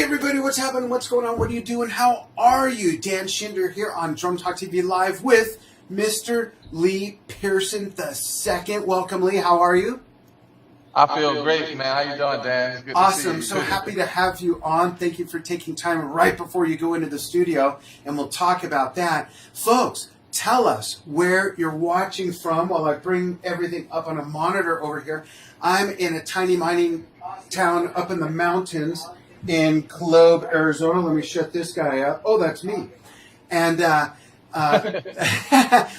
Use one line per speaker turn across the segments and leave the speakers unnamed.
everybody, what's happening? What's going on? What are you doing? How are you? Dan Shinder here on Drum Talk TV Live with Mr. Lee Pearson II. Welcome, Lee. How are you?
I feel great, man. How you doing, Dan? It's good
Awesome.
to see
So happy to have you on. Thank you for taking time right before you go into the studio, and we'll talk about that. Folks, tell us where you're watching from while I bring everything up on a monitor over here. I'm in a tiny mining town up in the mountains in Globe, Arizona. Let me shut this guy up. Oh, that's me. And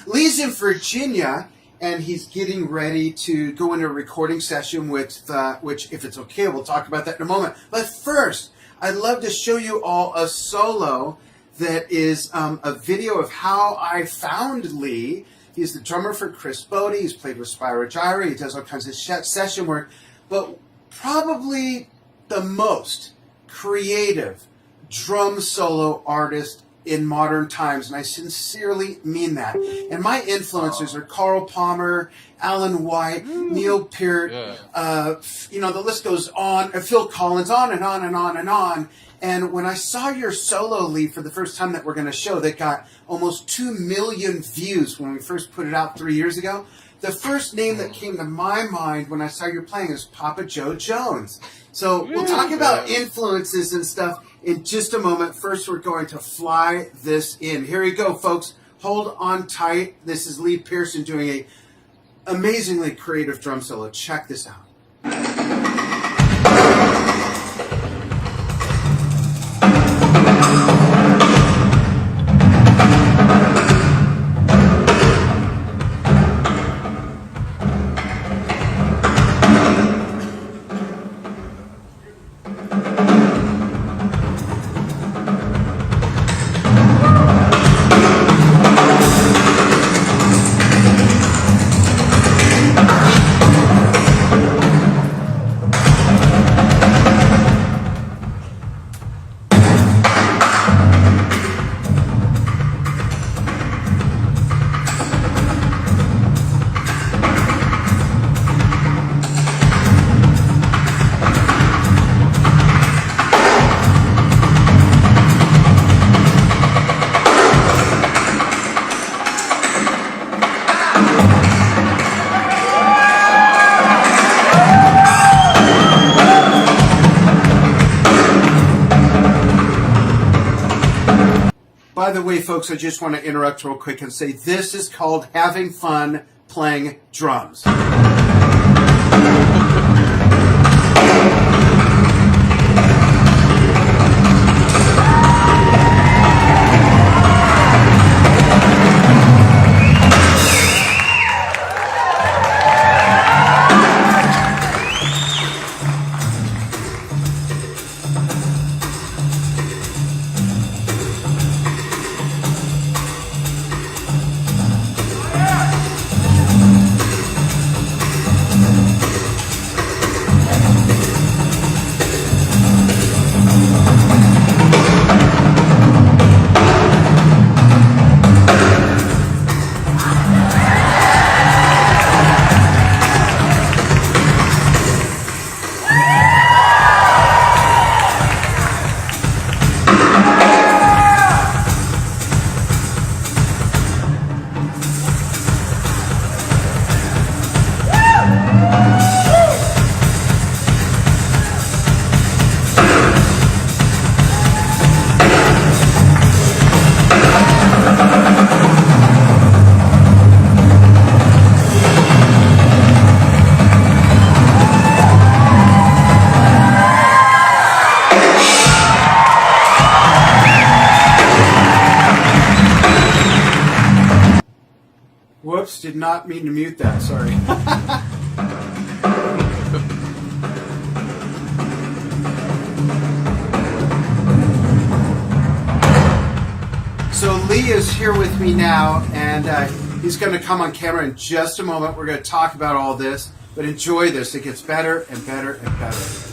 Lee's in Virginia, and he's getting ready to go into a recording session with, which, if it's okay, we'll talk about that in a moment. But first, I'd love to show you all a solo that is a video of how I found Lee. He's the drummer for Chris Bodie. He's played with Spyro Gyra. He does all kinds of session work. But probably the most creative drum solo artist in modern times, and I sincerely mean that. And my influencers are Carl Palmer, Alan White, Neil Peart, the list goes on, Phil Collins, on and on and on and on. And when I saw your solo, Lee, for the first time that we're going to show, that got almost 2 million views when we first put it out 3 years ago, the first name that came to my mind when I saw you playing is Papa Joe Jones. So we'll talk about influences and stuff in just a moment. First, we're going to fly this in. Here we go, folks. Hold on tight. This is Lee Pearson doing a amazingly creative drum solo. Check this out. By the way, folks, I just want to interrupt real quick and say this is called having fun playing drums. Whoops, did not mean to mute that, sorry. So Lee is here with me now, and he's going to come on camera in just a moment. We're going to talk about all this, but enjoy this. It gets better and better and better.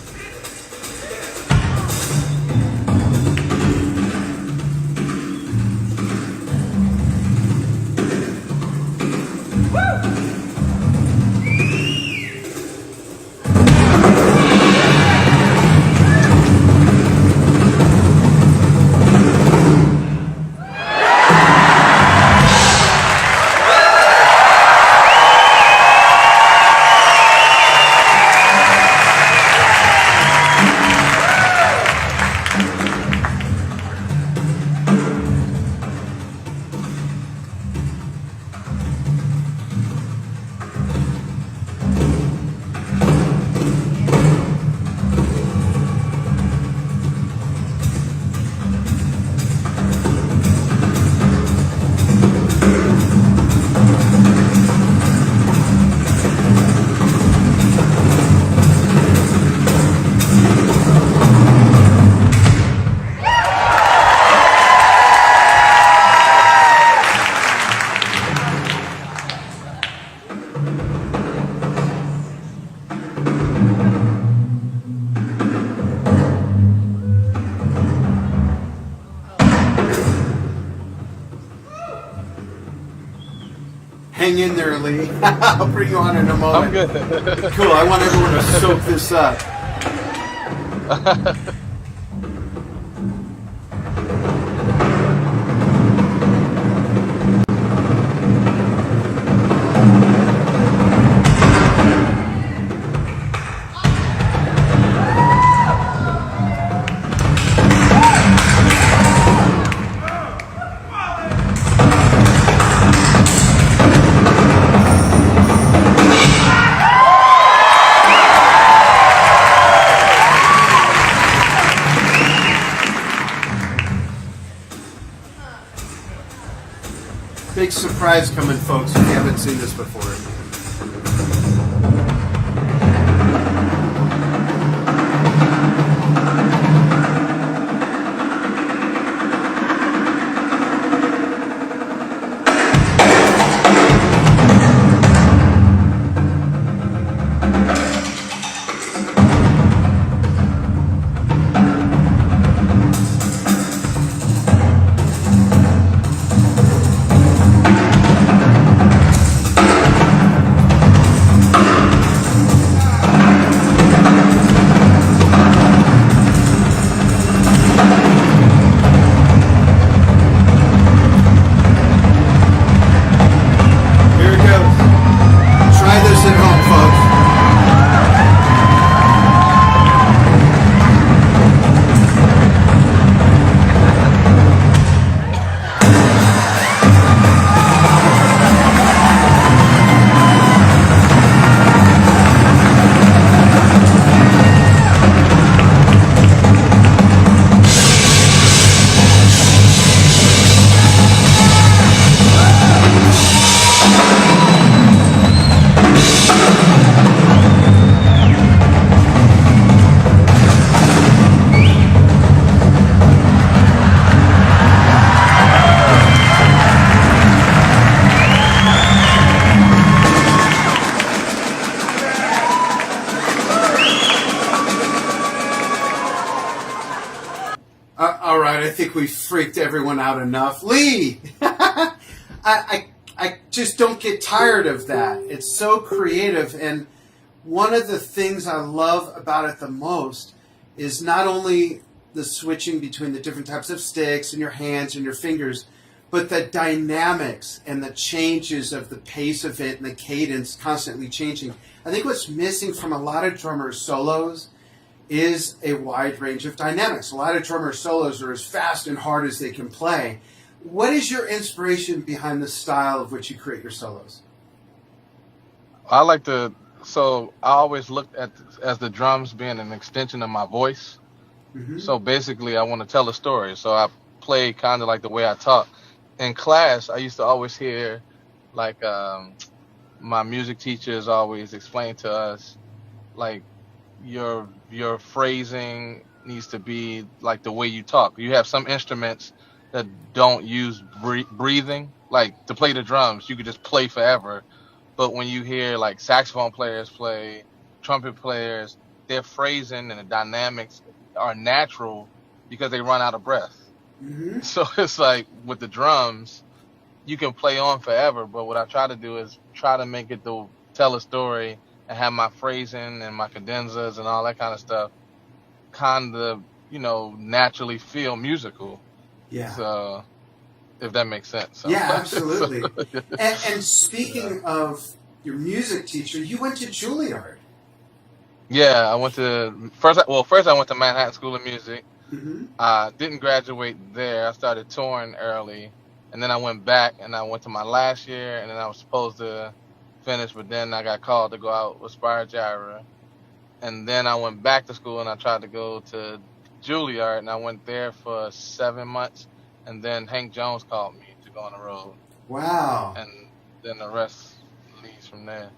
Hang in there, Lee. I'll bring you on in a moment.
I'm good.
Cool. I want everyone to soak this up. Big surprise coming, folks, if you haven't seen this before. All right, I think we freaked everyone out enough. Lee, I just don't get tired of that. It's so creative, and one of the things I love about it the most is not only the switching between the different types of sticks and your hands and your fingers, but the dynamics and the changes of the pace of it and the cadence constantly changing. I think what's missing from a lot of drummers' solos is a wide range of dynamics. A lot of drummer solos are as fast and hard as they can play. What is your inspiration behind the style of which you create your solos?
I always looked at as the drums being an extension of my voice.
Mm-hmm.
So basically, I want to tell a story. So I play kind of like the way I talk. In class, I used to always hear, like, my music teachers always explain to us, like, your phrasing needs to be like the way you talk. You have some instruments that don't use breathing. Like, to play the drums, you could just play forever. But when you hear like saxophone players play, trumpet players, their phrasing and the dynamics are natural because they run out of breath.
Mm-hmm.
So it's like with the drums, you can play on forever. But what I try to do is try to make it tell a story and have my phrasing and my cadenzas and all that kind of stuff kind of, naturally feel musical.
Yeah.
So, if that makes sense. So.
Yeah, absolutely. And speaking of your music teacher, you went to Juilliard.
Yeah, I went to first I went to Manhattan School of Music.
Mm-hmm.
I didn't graduate there. I started touring early, and then I went back and I went to my last year, and then I was supposed to finish, but then I got called to go out with Spire Gyra, and then I went back to school and I tried to go to Juilliard, and I went there for 7 months, and then Hank Jones called me to go on the road.
Wow.
And then the rest leads from there.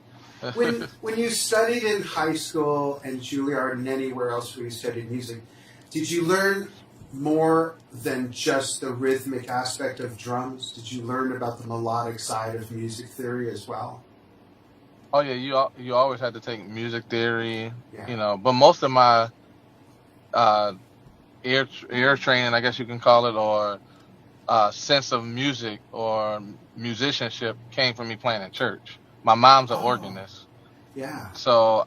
When you studied in high school and Juilliard and anywhere else where you studied music, did you learn more than just the rhythmic aspect of drums? Did you learn about the melodic side of music theory as well?
Oh yeah, you always had to take music theory,
Yeah.
But most of my ear training, I guess you can call it, or sense of music or musicianship came from me playing in church. My mom's an
Oh,
organist,
yeah.
so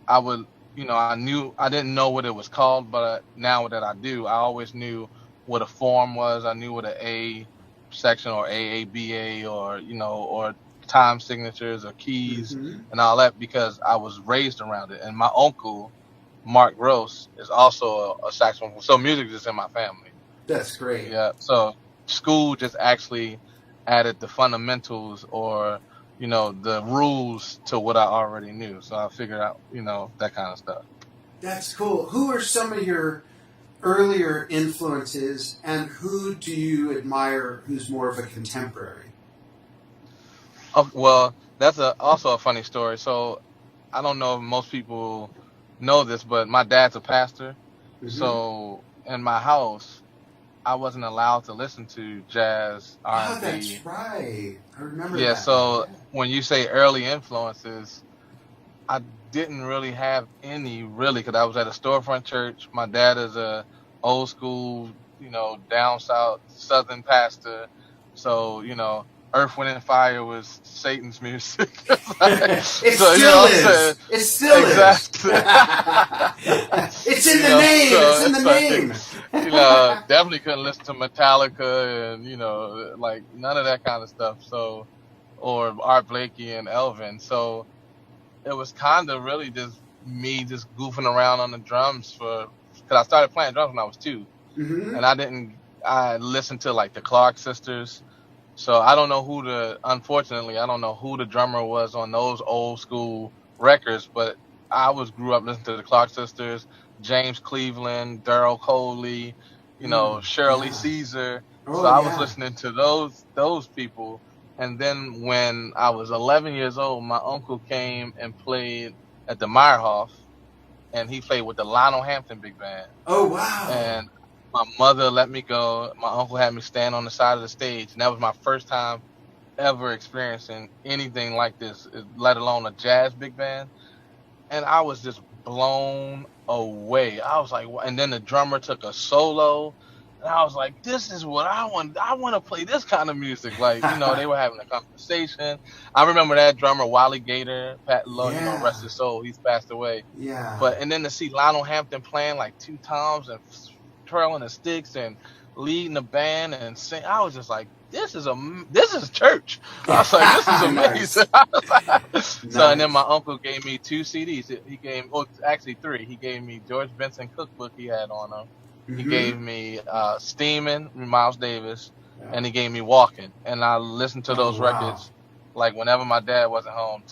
I would, I didn't know what it was called, but now that I do, I always knew what a form was. I knew what an A section or AABA or, or time signatures or keys
Hmm.
and all that because I was raised around it. And my uncle, Mark Gross, is also a saxophone. So music is in my family.
That's great.
Yeah. So school just actually added the fundamentals or, the rules to what I already knew. So I figured out, that kind of stuff.
That's cool. Who are some of your earlier influences, and who do you admire who's more of a contemporary?
Oh, well, that's also a funny story. So I don't know if most people know this, but my dad's a pastor.
Hmm.
So in my house, I wasn't allowed to listen to jazz,
Oh,
R&B.
that's right. I remember
Yeah.
that now.
So
Yeah.
when you say early influences, I didn't really have any really because I was at a storefront church. My dad is a old school, down south southern pastor. So, Earth, Wind and Fire was Satan's music.
It
So,
still
I'm saying
is. It still is.
exactly.
It's in the name. It's
So
in the
it's like,
name.
definitely couldn't listen to Metallica and, like none of that kind of stuff. So, or Art Blakey and Elvin. So, it was kind of really just me just goofing around on the drums because I started playing drums when I was 2,
Hmm.
and I listened to like the Clark sisters. So unfortunately, I don't know who the drummer was on those old school records, but grew up listening to the Clark sisters, James Cleveland, Daryl Coley,
Mm,
Shirley
yeah.
Caesar. So
Oh,
I was
yeah.
listening to those people. And then when I was 11 years old, my uncle came and played at the Meyerhoff, and he played with the Lionel Hampton Big Band.
Oh, wow.
And my mother let me go. My uncle had me stand on the side of the stage, and that was my first time ever experiencing anything like this, let alone a jazz big band. And I was just blown away. I was like, and then the drummer took a solo, and I was like, this is what I want. I want to play this kind of music. Like, they were having a conversation. I remember that drummer, Wally Gator, Pat Low, rest
Yeah.
his soul. He's passed away.
Yeah.
But and then to see Lionel Hampton playing like 2 toms and twirling the sticks and leading the band and sing, I was just like, this is church. I was like, this is amazing.
Nice.
I was like, so and then my
Nice.
uncle gave me 2 CDs. He gave, well, actually 3. He gave me George Benson cookbook he had on him. He
Hmm.
gave me Steamin', Miles Davis,
Yeah.
and he gave me Walking. And I listened to
Oh,
those
wow.
records like whenever my dad wasn't home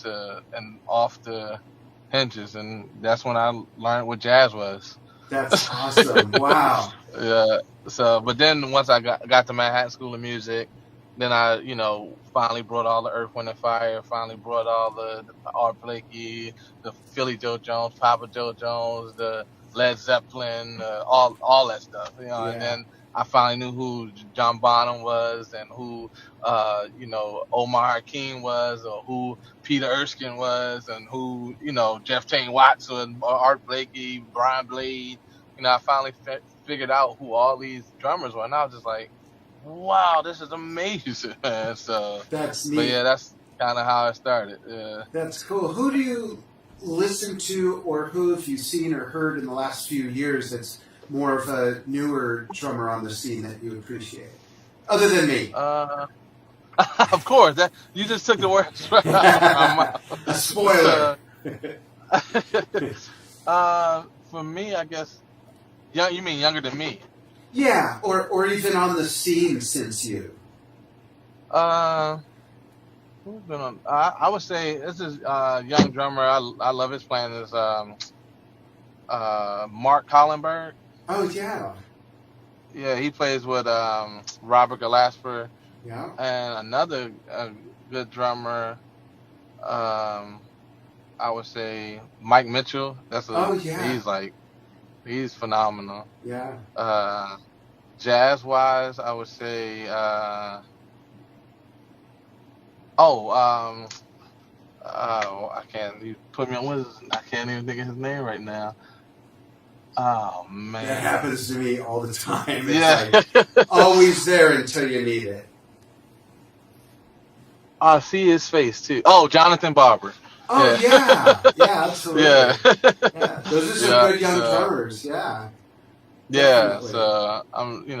and off the hinges, and that's when I learned what jazz was.
That's awesome. Wow.
Yeah. So, but then once I got to Manhattan School of Music, then I, finally brought all the Earth, Wind and Fire. Finally brought all the Art Blakey, the Philly Joe Jones, Papa Joe Jones, the Led Zeppelin, all that stuff. And
Yeah.
then I finally knew who John Bonham was and who, Omar Hakeem was, or who Peter Erskine was, and who, Jeff Tain Watts and Art Blakey, Brian Blade. I finally figured out who all these drummers were, and I was just like, wow, this is amazing, man. So,
That's
but
neat.
yeah, that's kind of how it started. Yeah.
That's cool. Who do you listen to, or who have you seen or heard in the last few years that's more of a newer drummer on the scene that you appreciate? Other than me.
Uh, of course, that you just took the words right out of my mouth.
A spoiler.
So, for me, I guess, you mean younger than me?
Yeah, or even on the scene since you.
Uh, who's been on? I would say this is young drummer. I love his playing is Mark Collenberg.
Oh, yeah.
Yeah, he plays with Robert Glasper
Yeah.
and another good drummer. Um, I would say Mike Mitchell.
Oh, yeah.
He's phenomenal.
Yeah.
Jazz wise, I would say oh I can't, you put me on, I can't even think of his name right now. Oh
That
man.
happens to me all the time. It's
Yeah.
like always there until you need it.
I see his face too. Oh, Jonathan Barber.
Oh
Yeah.
yeah, yeah,
Yeah.
absolutely. Yeah, those are some
Yeah.
good young
So
drummers. Yeah,
yeah.
definitely.
So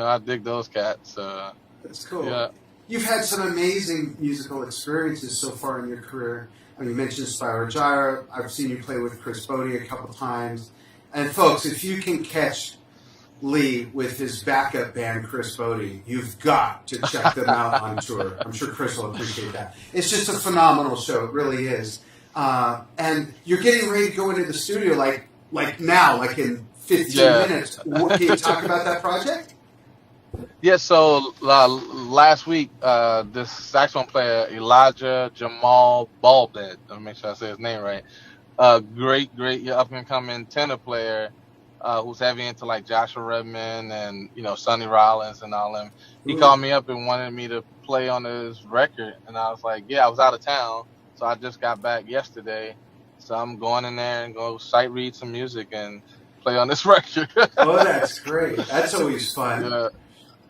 I dig those cats.
That's cool.
Yeah.
You've had some amazing musical experiences so far in your career. I mean, you mentioned Spyro Gyra. I've seen you play with Chris Bodie a couple times. And folks, if you can catch Lee with his backup band, Chris Bodie, you've got to check them out on tour. I'm sure Chris will appreciate that. It's just a phenomenal show. It really is. And you're getting ready to go into the studio like now, like in 15
Yeah.
minutes. Can you talk about that project?
Yeah, so last week, this saxophone player, Elijah Jamal Baldhead, let me make sure I say his name right, great up and coming tenor player, who's heavy into like Joshua Redman and Sonny Rollins and all them. He
Ooh.
called me up and wanted me to play on his record, and I was like, yeah, I was out of town, so I just got back yesterday, so I'm going in there and go sight read some music and play on this record.
Oh, that's great. That's always fun.
Yeah,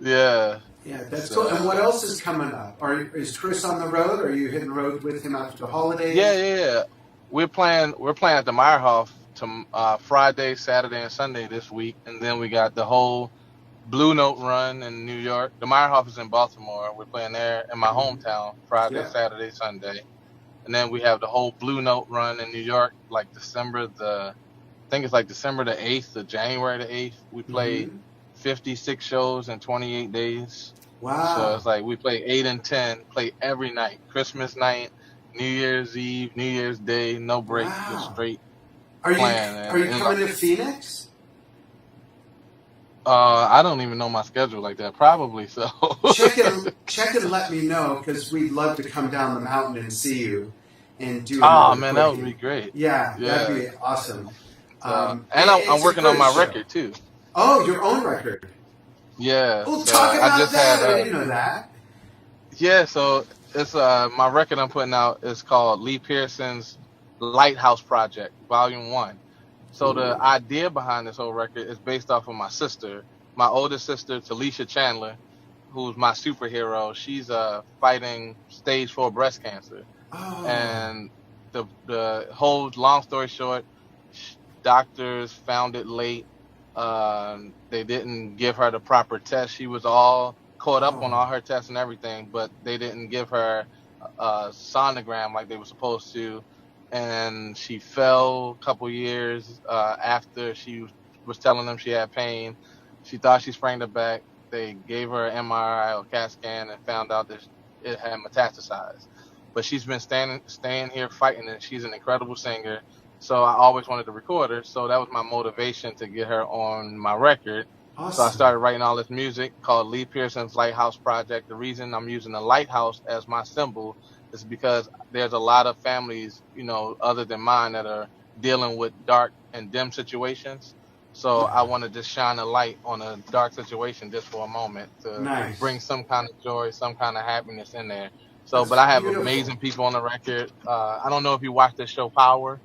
yeah.
Yeah, that's
So,
cool. And what else is coming up? Is Chris on the road? Are you hitting the road with him after the holidays?
yeah. We're playing at the Meyerhoff Friday, Saturday, and Sunday this week, and then we got the whole Blue Note run in New York. The Meyerhoff is in Baltimore. We're playing there in my hometown Friday,
Yeah.
Saturday, Sunday, and then we have the whole Blue Note run in New York, like I think it's like December the 8th to January the 8th. We played 56 shows in 28 days.
Wow.
So it's like we play 8 and 10, play every night, Christmas night, New Year's Eve, New Year's Day, no break,
Wow.
just straight
Are you
playing.
are you coming to Phoenix?
I don't even know my schedule like that. Probably so.
Check and let me know because we'd love to come down the mountain and see you and do
Oh
another
man, that would
quickie.
be great.
Yeah, that'd
Yeah.
be awesome.
And I'm
It's a
working on
good
my
show.
record too.
Oh, your own record.
Yeah.
Oh,
So
talk
I
about
just
that.
had
I didn't know that.
yeah. So it's my record I'm putting out is called Lee Pearson's Lighthouse Project, Volume 1. So the idea behind this whole record is based off of my sister, my oldest sister, Talisha Chandler, who's my superhero. She's fighting stage 4 breast cancer.
Oh.
And the whole long story short, doctors found it late. They didn't give her the proper test. She was all caught up on all her tests and everything, but they didn't give her a sonogram like they were supposed to. And she fell a couple years after she was telling them she had pain. She thought she sprained her back. They gave her an MRI or CAT scan and found out that it had metastasized. But she's been staying here fighting, and she's an incredible singer. So I always wanted to record her. So that was my motivation to get her on my record.
Awesome.
So I started writing all this music called Lee Pearson's Lighthouse Project. The reason I'm using the lighthouse as my symbol is because there's a lot of families, other than mine, that are dealing with dark and dim situations. So I wanted to shine a light on a dark situation just for a moment to bring some kind of joy, some kind of happiness in there. So,
That's
but I have
beautiful.
amazing people on the record. I don't know if you watch this show, Power.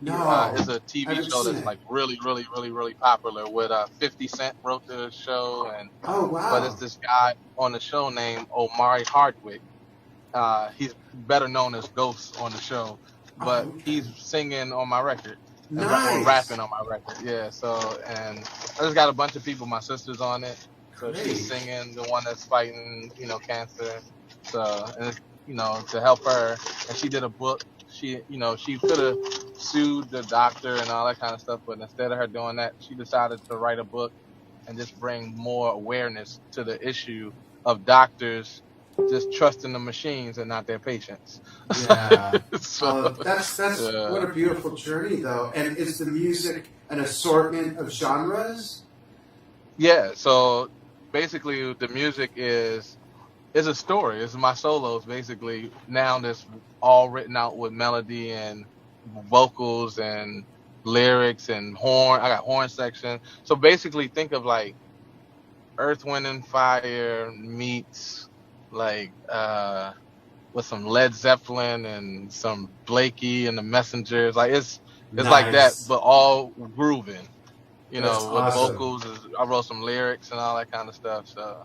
No.
It's a TV show that's like really, really, really, really popular. With 50 Cent wrote the show, and
Oh wow.
but it's this guy on the show named Omari Hardwick. He's better known as Ghost on the show, but he's singing on my record.
Nice.
Or rapping on my record. Yeah. So, and I just got a bunch of people. My sister's on it, so
Great.
she's singing, the one that's fighting, cancer. So, and to help her, and she did a book. She could have sued the doctor and all that kind of stuff, but instead of her doing that, she decided to write a book and just bring more awareness to the issue of doctors just trusting the machines and not their patients.
Yeah.
So,
that's what a beautiful journey, though. And is the music an assortment of genres?
Yeah. So basically, the music is a story. It's my solos basically. Now that's all written out with melody and vocals and lyrics and horn. I got horn section. So basically, think of like Earth, Wind, and Fire meets like with some Led Zeppelin and some Blakey and the Messengers. Like it's like that, but all grooving. You
That's
know, with
awesome.
vocals. I wrote some lyrics and all that kind of stuff. So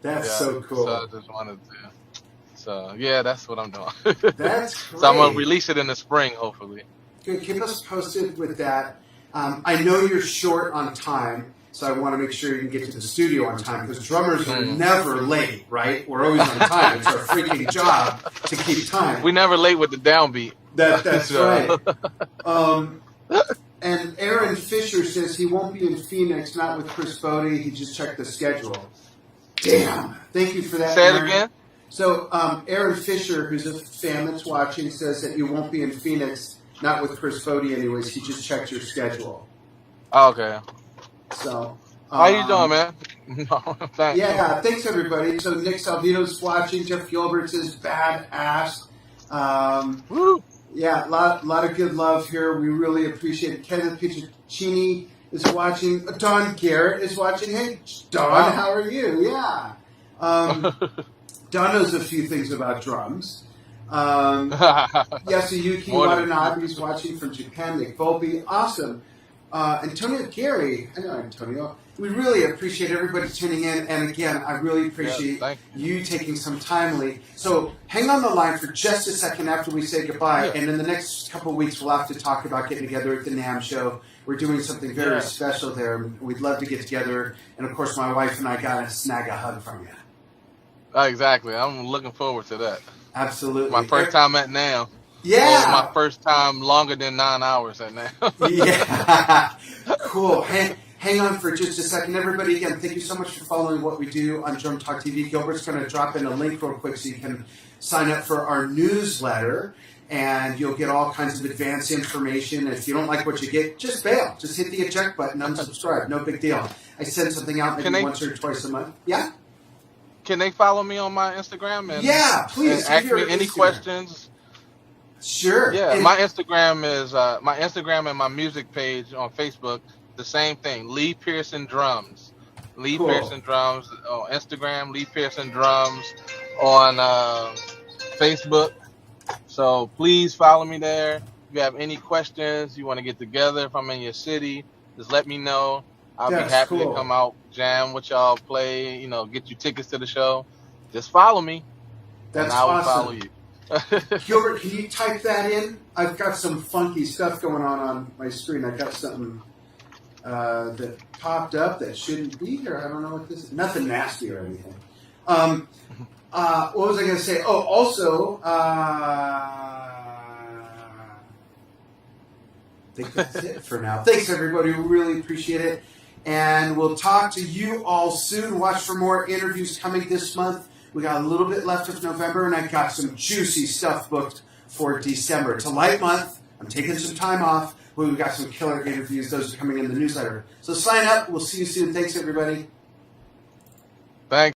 That's
yeah,
so cool.
so I just wanted to. So yeah, that's what I'm doing.
That's
So I'm gonna
great.
release it in the spring, hopefully.
Good. Keep us posted with that. I know you're short on time, so I want to make sure you can get to the studio on time because drummers are never late, right? We're always on time. It's our freaking job to keep time.
We never late with the downbeat.
That's
So-
right. And Aaron Fisher says he won't be in Phoenix, not with Chris Bodie. He just checked the schedule. Damn. Thank you for that,
Say it
Aaron.
again.
So Aaron Fisher, who's a fan that's watching, says that you won't be in Phoenix, not with Chris Bodie anyways. He just checked your schedule.
Okay.
So
How you doing, man? No, thanks.
Yeah, thanks everybody. So Nick Salvito's watching. Jeff Gilbert says badass.
Woo.
Yeah, a lot of good love here. We really appreciate it. Kenneth Picciccini is watching. Don Garrett is watching. Hey, Don,
Wow.
how are you? Yeah. Don knows a few things about drums. Yasuyuki
More than-
Watanabe is watching from Japan. Nick Volpe, awesome. Antonio Gary, I know Antonio. We really appreciate everybody tuning in, and again, I really appreciate
thank
you taking some time, Lee. So hang on the line for just a second after we say goodbye,
Yeah.
and in the next couple of weeks, we'll have to talk about getting together at the NAMM show. We're doing something very
Yeah.
special there. We'd love to get together, and of course, my wife and I got to snag a hug from you.
Exactly. I'm looking forward to that.
Absolutely.
My first time at NAMM.
Yeah.
Well, my first time longer than 9 hours at NAMM.
Yeah. Cool. Hang on for just a second. Everybody, again, thank you so much for following what we do on Drum Talk TV. Gilbert's going to drop in a link real quick so you can sign up for our newsletter, and you'll get all kinds of advanced information. If you don't like what you get, just bail. Just hit the eject button, unsubscribe. No big deal. I send something out maybe once or twice a month. Yeah?
Can they follow me on my Instagram? And,
Yeah, please.
And ask
give your
me any
Instagram.
questions.
Sure.
Yeah,
And-
my Instagram and my music page on Facebook, the same thing. Lee Pearson Drums. Lee
Cool.
Pearson Drums on Instagram. Lee Pearson Drums on Facebook. So please follow me there. If you have any questions, you want to get together, if I'm in your city, just let me know. I'll
That's
be happy
cool.
to come out, jam with y'all, play, get you tickets to the show. Just follow me,
That's
and I will
awesome.
follow you.
Gilbert, can you type that in? I've got some funky stuff going on my screen. I've got something that popped up that shouldn't be here. I don't know what this is. Nothing nasty or anything. What was I going to say? Oh, also, I think that's it for now. Thanks, everybody. We really appreciate it. And we'll talk to you all soon. Watch for more interviews coming this month. We got a little bit left of November, and I've got some juicy stuff booked for December. It's a light month. I'm taking some time off. We've got some killer interviews. Those are coming in the newsletter. So sign up. We'll see you soon. Thanks, everybody.
Thanks.